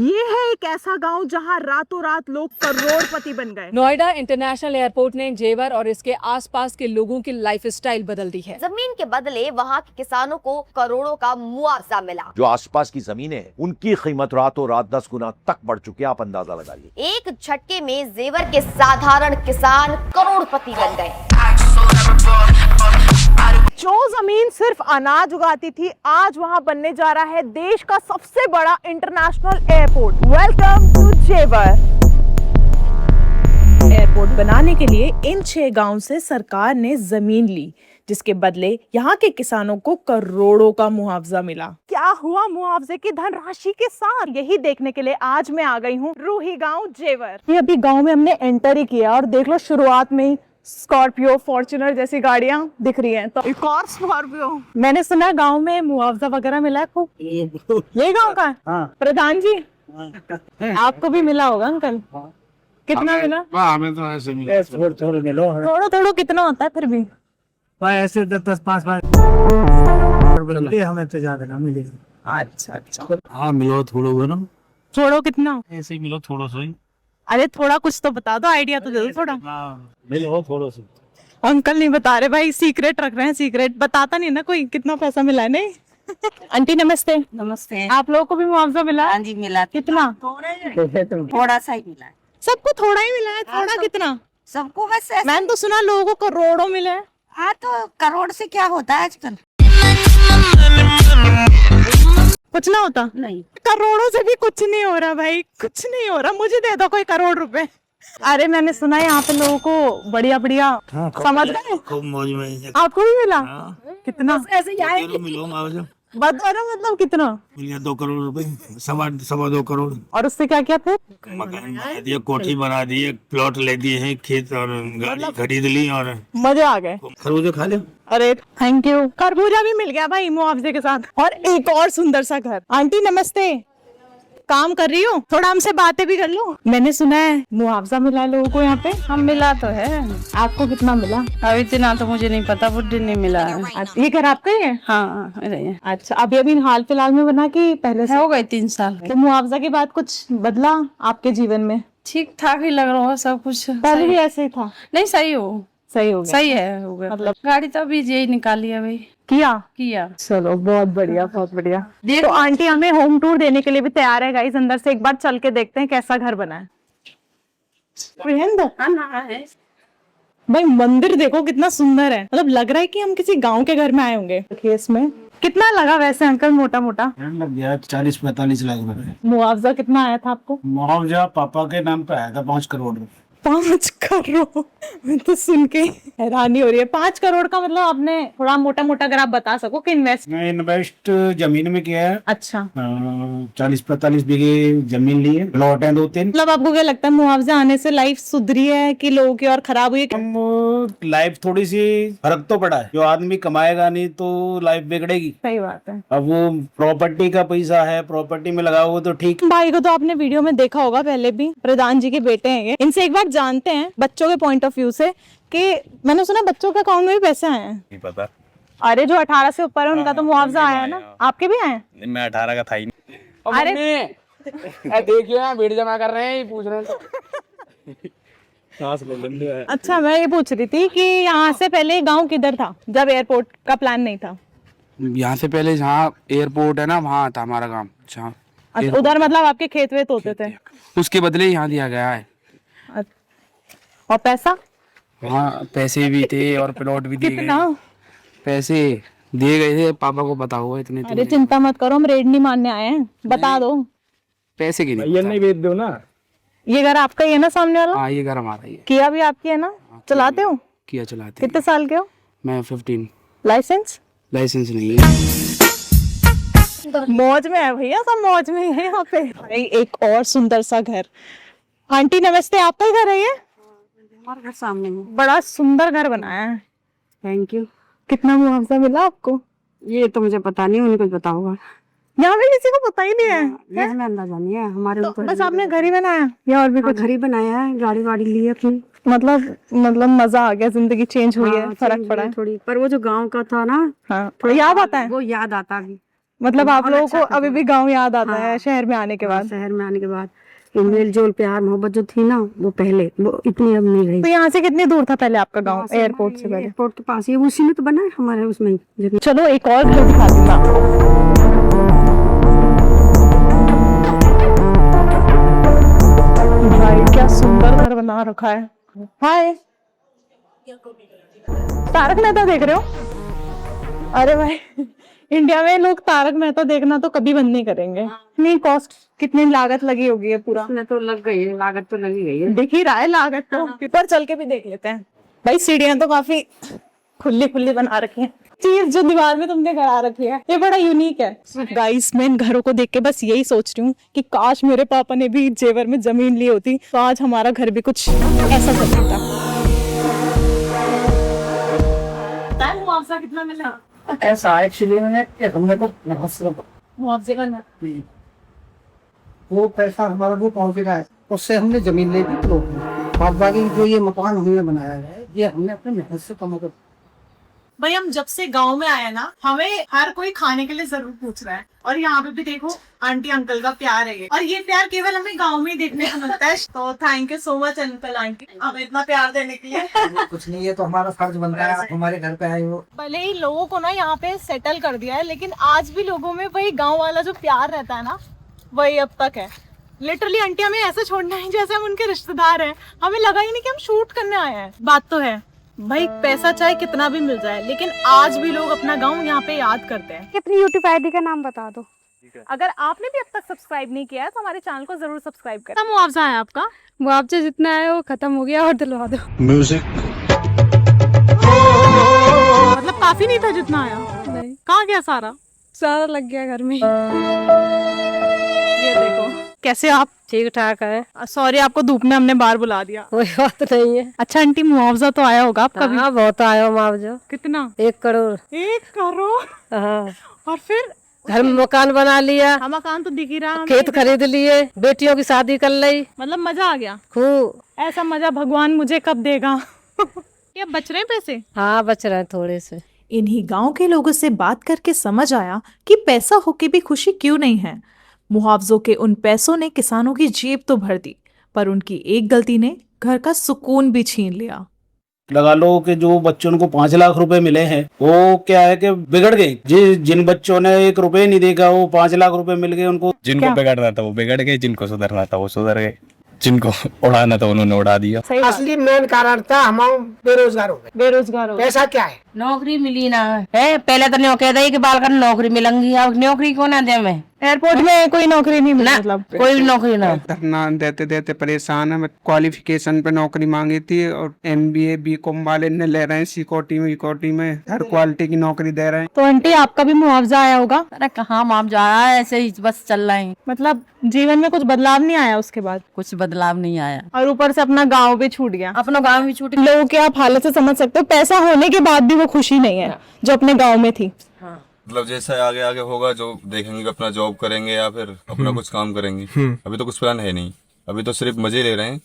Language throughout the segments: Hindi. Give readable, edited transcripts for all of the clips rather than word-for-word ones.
ये है एक ऐसा गांव जहां रातों रात लोग करोड़पति बन गए। नोएडा इंटरनेशनल एयरपोर्ट ने जेवर और इसके आसपास के लोगों की लाइफस्टाइल बदल दी है। जमीन के बदले वहाँ के किसानों को करोड़ों का मुआवजा मिला। जो आसपास की जमीनें हैं उनकी कीमत रातों रात 10 गुना तक बढ़ चुकी है। आप अंदाजा लगाइए। एक झटके में जेवर के साधारण किसान करोड़पति बन गए। जो जमीन सिर्फ अनाज उगाती थी, आज वहां बनने जा रहा है देश का सबसे बड़ा इंटरनेशनल एयरपोर्ट। वेलकम टू जेवर। एयरपोर्ट बनाने के लिए इन 6 गांव से सरकार ने जमीन ली, जिसके बदले यहाँ के किसानों को करोड़ों का मुआवजा मिला। क्या हुआ मुआवजे की धनराशि के साथ, यही देखने के लिए आज मैं आ गई हूँ रूही गांव जेवर। ये अभी गांव में हमने एंटर ही किया और देख लो शुरुआत में ही स्कॉर्पियो, फॉर्च्यूनर जैसी गाड़ियां दिख रही हैं। तो एक और स्कॉर्पियो। मैंने सुना गांव में मुआवजा वगैरह मिला है खूब। ये गांव का है? हाँ। प्रधान जी, आपको भी मिला होगा अंकल? कितना मिला? हमें तो ऐसे मिले थोड़े मिलो। थोड़ा थोड़ा कितना होता है फिर भी? ऐसे 10-5 हमें तो ज्यादा ना मिले। अच्छा। हाँ मिलो थोड़ा वो ना, छोड़ो कितना? ऐसे ही मिलो थोड़ा सा ही। अरे थोड़ा कुछ तो बता दो, आइडिया तो दे दो थोड़ा। मिलो थोड़ा सा। अंकल नहीं बता रहे भाई, सीक्रेट रख रहे हैं। सीक्रेट बताता नहीं ना कोई कितना पैसा मिला है। नहीं आंटी नमस्ते। नमस्ते। आप लोगों को भी मुआवजा मिला? हाँ जी मिला। कितना? थोड़ा सा ही मिला। सबको थोड़ा ही मिला है? थोड़ा तो- कितना? सबको बस ऐसे। मैंने तो सुना लोगों को करोड़ों मिले हैं। हाँ तो करोड़ से क्या होता है आजकल? कुछ ना होता? नहीं। करोड़ों से भी कुछ नहीं हो रहा भाई, कुछ नहीं हो रहा। मुझे दे दो कोई करोड़ रुपए। अरे मैंने सुना है यहाँ पे लोगों को बढ़िया बढ़िया, समझ गए? खूब मौज में। आपको भी मिला? कितना? ऐसे ही आए। मिलो मुआवजा बता रहा मतलब कितना? मिल 2 करोड़ रुपए, सवा 2 करोड़। और उससे क्या क्या थे? मकान बना दिया, कोठी बना दी, एक प्लॉट ले दिए हैं, खेत और गाड़ी खरीद ली और मजे आ गए। खरबूजे खा ले। अरे थैंक यू। खरबूजा भी मिल गया भाई मुआवजे के साथ, और एक और सुंदर सा घर। आंटी नमस्ते, काम कर रही हो? थोड़ा हमसे बातें भी कर लो। मैंने सुना है मुआवजा मिला है लोगों को यहाँ पे। हम मिला तो है। आपको कितना मिला? अब इतना तो मुझे नहीं पता, बुढ़ी नहीं मिला है। अच्छा, ये घर आपका ही है? हाँ मेरा ही है। अच्छा, अभी अभी हाल फिलहाल में बना कि पहले से? हो गए 3 साल। तो मुआवजा के बाद कुछ बदला आपके जीवन में? ठीक ठाक ही लग रहा है सब कुछ। पहले भी ऐसे ही था? नहीं सही हो। सही हो गया? सही है, हो गया। मतलब गाड़ी तो अभी यही निकाली है भाई। किया? चलो बहुत बढ़िया, बहुत बढ़िया। तो आंटी हमें होम टूर देने के लिए भी तैयार है गाइस। अंदर से एक बार चल के देखते हैं कैसा घर बना है। भाई मंदिर देखो कितना सुंदर है, मतलब लग रहा है कि हम किसी गांव के घर में आए होंगे। केस में कितना लगा वैसे अंकल मोटा मोटा? लग गया 40-45 लाख रुपए। मुआवजा कितना आया था आपको? मुआवजा पापा के नाम पे आया था 5 करोड़ रुपए। 5 करोड़? मैं तो सुन के हैरानी हो रही है। 5 करोड़ का मतलब आपने थोड़ा मोटा मोटा अगर आप बता सको कि इन्वेस्ट? मैं इन्वेस्ट जमीन में किया है। अच्छा। 40-45 बीघे जमीन ली है, प्लॉट है 2-3। मतलब आपको क्या लगता है मुआवजा आने से लाइफ सुधरी है कि लोगों की और खराब हुई है? लाइफ थोड़ी सी फर्क तो पड़ा है। जो आदमी कमाएगा नहीं तो लाइफ बिगड़ेगी। सही बात है। अब वो प्रॉपर्टी का पैसा है, प्रॉपर्टी में लगा हुआ तो ठीक। भाई को तो आपने वीडियो में देखा होगा पहले भी, प्रधान जी के बेटे हैं ये। इनसे एक बार जानते हैं बच्चों के पॉइंट ऑफ व्यू से कि मैंने सुना बच्चों के अकाउंट में भी पैसे आए हैं। नहीं पता। अरे जो 18 से ऊपर है उनका तो मुआवजा आया है ना? आपके भी आए? मैं 18 का था ही नहीं। अरे देखियो यहाँ भीड़ जमा कर रहे हैं, ये पूछ रहे हैं। अच्छा, मैं ये पूछ रही थी कि यहाँ से पहले गांव किधर था जब एयरपोर्ट का प्लान नहीं था? यहाँ से पहले जहाँ एयरपोर्ट है ना, वहाँ था हमारा गांव। जहाँ अच्छा, उधर मतलब आपके खेत वेत होते थे? उसके बदले यहाँ दिया गया है। और पैसा? वहाँ पैसे भी थे और प्लॉट भी दिए कितना? गए। पैसे दिए गए थे, पापा को पता हुआ इतने। अरे चिंता मत करो, हम रेड नहीं मानने आए हैं, बता दो। पैसे की नहीं बेच दो ना। ये घर आपका ही है ना सामने वाला? हाँ ये घर हमारा ही है। किया भी आपकी है ना? चलाते हो? किया चलाते। कितने साल के हो? मैं 15। लाइसेंस? लाइसेंस नहीं है। मौज में है भैया, सब मौज में है यहाँ पे। भाई एक और सुंदर सा घर। आंटी नमस्ते, आपका ही घर है ये? हमारे घर सामने में। बड़ा सुंदर घर बनाया है। Thank you. कितना मुआवजा मिला आपको? ये तो मुझे पता नहीं, उनको पता होगा। यहाँ पे किसी को पता ही नहीं है? ये हमें अंदाजा नहीं है हमारे तो ऊपर। बस आपने घर ही बनाया या और भी कुछ? घर ही बनाया है, गाड़ी वाड़ी ली है अपनी। मतलब मजा आ गया, जिंदगी चेंज हुई है, फर्क पड़ा है थोड़ी। पर वो जो गांव का था ना, हाँ, थोड़ा याद आता है। वो याद आता है। मतलब आप माहौल लोगों अच्छा को था अभी भी गांव याद आता है हाँ। शहर में आने के बाद? शहर में आने के बाद ये मेल जोल प्यार मोहब्बत जो थी ना वो पहले वो इतनी अब नहीं रही। तो यहाँ से कितनी दूर था पहले आपका गांव वहाँ से एयरपोर्ट से हमारे पहले? एयरपोर्ट के पास ही उसी में तो बना है हमारे उसमें ही। चलो एक और घर दिखाती हूँ मैं आपको। भाई क्या सुंदर घर बना रखा है। हाय, तारक मेहता देख रहे हो? अरे भाई, इंडिया में लोग तारक मेहता देखना तो कभी बंद नहीं करेंगे। कितनी कॉस्ट, कितनी लागत लगी होगी ये पूरा? उसमें तो लग गई है, लागत तो लगी गई है। दिख ही रहा है लागत तो। ऊपर चल के भी देख लेते हैं। भाई सीढ़ियां तो काफी खुली खुली बना रखी हैं। चीज जो दीवार में तुमने गड़ा रखी है ये बड़ा यूनिक है। गाइस मैं इन घरों को देख के बस यही सोच रही हूँ कि काश मेरे पापा ने भी जेवर में जमीन ली होती तो आज हमारा घर भी कुछ ऐसा चल सकता। मुआवजा कितना मिला? ऐसा एक्चुअली मैंने हमने को मुआवजे का वो पैसा हमारा वो पहुंच गया है, उससे हमने जमीन ले ली। तो बाबा की जो ये मकान हमने बनाया है ये हमने अपने मेहनत से कमा कर। भाई हम जब से गांव में आए ना हमें हर कोई खाने के लिए जरूर पूछ रहा है और यहाँ पे भी देखो आंटी अंकल का प्यार है ये। और ये प्यार केवल हमें गांव में ही देखने को मिलता है। तो thank you so much uncle aunty हमें इतना प्यार देने के लिए। कुछ नहीं, ये तो हमारा फर्ज बनता है, आप हमारे घर पे आए हो। भले ही लोगों को ना यहाँ पे सेटल कर दिया है लेकिन आज भी लोगों में वही गाँव वाला जो प्यार रहता है ना वही अब तक है। लिटरली आंटी हमें ऐसे छोड़ना है जैसे हम उनके रिश्तेदार हैं। हमें लगा ही नहीं कि हम शूट करने आए हैं। बात तो है भाई, पैसा चाहे कितना भी मिल जाए लेकिन आज भी लोग अपना गांव यहाँ पे याद करते हैं। अपनी यूट्यूब आईडी का नाम बता दो। अगर आपने भी अब तक सब्सक्राइब नहीं किया है तो हमारे चैनल को जरूर सब्सक्राइब करें। कितना मुआवजा है आपका? मुआवजा जितना है वो खत्म हो गया और दिलवा दो। मतलब काफी नहीं था जितना आया? नहीं, कहाँ गया सारा? सारा लग गया घर में। ये देखो कैसे आप? ठीक ठाक है। सॉरी आपको धूप में हमने बाहर बुला दिया। कोई बात नहीं है। अच्छा आंटी मुआवजा तो आया होगा आपका भी? हाँ बहुत आया मुआवजा। कितना? 1 करोड़। 1 करोड़? हाँ, और फिर घर में मकान बना लिया, हम मकान तो दिख ही रहा हमें। खेत खरीद लिए, बेटियों की शादी कर ली, मतलब मजा आ गया खूब। ऐसा मजा भगवान मुझे कब देगा? क्या बच रहे हैं पैसे? हाँ बच रहे हैं थोड़े से। इन्हीं गांव के लोगों से बात करके समझ आया कि पैसा होके भी खुशी क्यों नहीं है। मुआवजों के उन पैसों ने किसानों की जेब तो भर दी पर उनकी एक गलती ने घर का सुकून भी छीन लिया। लगा लो कि जो बच्चों को 5 लाख रुपए मिले हैं वो क्या है कि बिगड़ गए। जिन बच्चों ने 1 रुपए नहीं देखा वो 5 लाख रुपए मिल गए उनको। जिनको बिगड़ना था वो बिगड़ गए, जिनको सुधरना था वो सुधर गए, जिनको उड़ाना था उन्होंने उड़ा दिया। असली मेन कारण था हम बेरोजगार हो गए। बेरोजगार हो गए। पैसा क्या है? नौकरी मिली ना है। पहले तो नहीं कह रही कि बाल कर नौकरी मिलेंगी, अब नौकरी क्यों ना दे हमें? एयरपोर्ट में कोई नौकरी नहीं मिली? मतलब कोई नौकरी ना। धरना देते देते परेशान है। मैं क्वालिफिकेशन पे नौकरी मांगी थी और MBA BCom वाले ने ले रहे हैं सिक्योरिटी में हर क्वालिटी की नौकरी दे रहे हैं। तो आंटी आपका भी मुआवजा आया होगा? अरे कहाँ माम जा रहा है, ऐसे ही बस चल रहे हैं। मतलब जीवन में कुछ बदलाव नहीं आया उसके बाद? कुछ बदलाव नहीं आया और ऊपर से अपना गाँव भी छूट गया। अपना गाँव भी छूट। लोगों की आप हालत से समझ सकते हो, पैसा होने के बाद भी वो खुशी नहीं है जो अपने गांव में थी। मतलब जैसा आगे आगे होगा जो देखेंगे कि अपना जॉब करेंगे या फिर अपना कुछ काम करेंगे। अभी तो कुछ प्लान है नहीं, अभी तो सिर्फ मजे ले रहे हैं।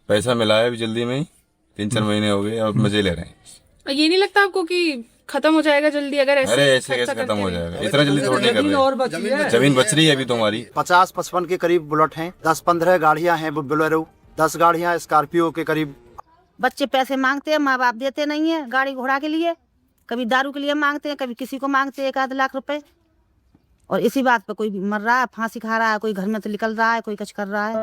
पैसा मिला है अभी जल्दी में ही, 3-4 महीने हो गए और मजे ले रहे हैं। ये नहीं लगता आपको कि खत्म हो जाएगा जल्दी अगर ऐसे? अरे ऐसे कैसे खत्म हो जाएगा, इतना जल्दी थोड़ी नहीं कर रहे। जमीन बच रही है अभी तो हमारी। 50-55 के करीब बुलेट हैं, 10-15 गाड़ियां हैं बोलेरो, 10 गाड़ियां स्कॉर्पियो के करीब। बच्चे पैसे मांगते हैं, माँ बाप देते नहीं है गाड़ी घोड़ा के लिए। कभी दारू के लिए मांगते हैं, कभी किसी को मांगते हैं 1-8 लाख रुपए। और इसी बात पे कोई मर रहा है, फांसी खा रहा है, कोई घर में तो निकल रहा है, कोई कुछ कर रहा है।